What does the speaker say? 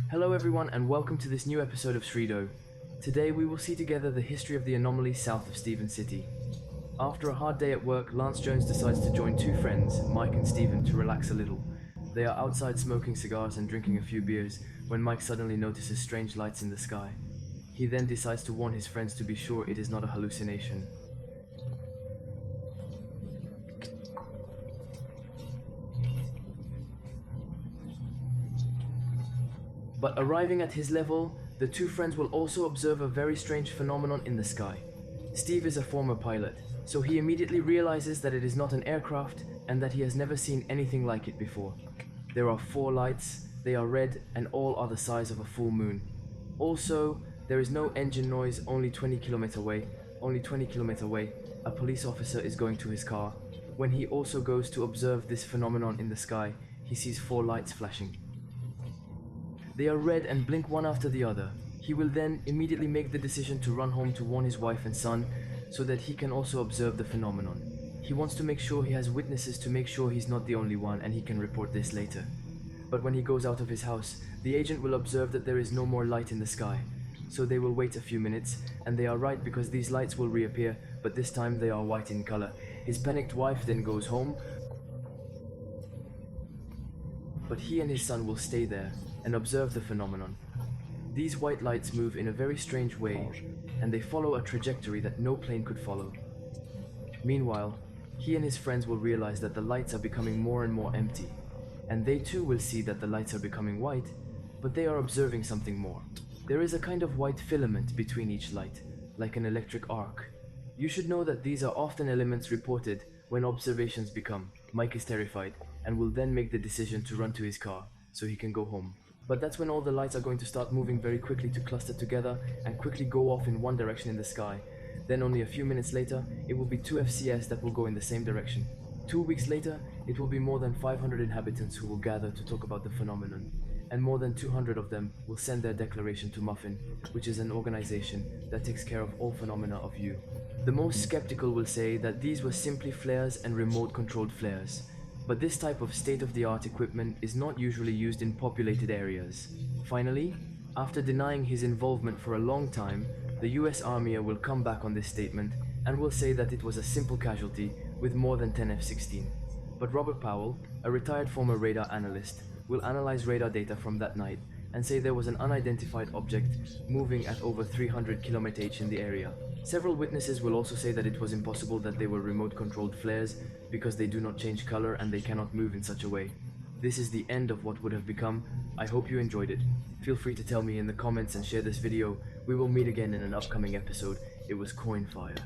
Hello everyone and welcome to this new episode of Shrido. Today we will see together the history of the anomaly south of Stephen City. After a hard day at work, Lance Jones decides to join two friends, Mike and Stephen, to relax a little. They are outside smoking cigars and drinking a few beers when Mike suddenly notices strange lights in the sky. He then decides to warn his friends to be sure it is not a hallucination. But arriving at his level, the two friends will also observe a very strange phenomenon in the sky. Steve is a former pilot, so he immediately realizes that it is not an aircraft and that he has never seen anything like it before. There are 4 lights, they are red and all are the size of a full moon. Also, there is no engine noise only 20 km away, a police officer is going to his car. When he also goes to observe this phenomenon in the sky, he sees 4 lights flashing. They are red and blink one after the other. He will then immediately make the decision to run home to warn his wife and son so that he can also observe the phenomenon. He wants to make sure he has witnesses to make sure he's not the only one and he can report this later. But when he goes out of his house, the agent will observe that there is no more light in the sky. So they will wait a few minutes, and they are right because these lights will reappear, but this time they are white in color. His panicked wife then goes home, but he and his son will stay there and observe the phenomenon. These white lights move in a very strange way, and they follow a trajectory that no plane could follow. Meanwhile, he and his friends will realize that the lights are becoming more and more empty, and they too will see that the lights are becoming white, but they are observing something more. There is a kind of white filament between each light, like an electric arc. You should know that these are often elements reported when observations become. Mike is terrified, and will then make the decision to run to his car, so he can go home. But that's when all the lights are going to start moving very quickly to cluster together and quickly go off in one direction in the sky. Then only a few minutes later, it will be 2 FCS that will go in the same direction. 2 weeks later, it will be more than 500 inhabitants who will gather to talk about the phenomenon. And more than 200 of them will send their declaration to Muffin, which is an organization that takes care of all phenomena of U. The most skeptical will say that these were simply flares and remote-controlled flares. But this type of state-of-the-art equipment is not usually used in populated areas. Finally, after denying his involvement for a long time, the US Army will come back on this statement and will say that it was a simple casualty with more than 10 F-16. But Robert Powell, a retired former radar analyst, will analyze radar data from that night and say there was an unidentified object moving at over 300 km/h in the area. Several witnesses will also say that it was impossible that they were remote-controlled flares because they do not change color and they cannot move in such a way. This is the end of what would have become. I hope you enjoyed it. Feel free to tell me in the comments and share this video. We will meet again in an upcoming episode. It was Coinfire.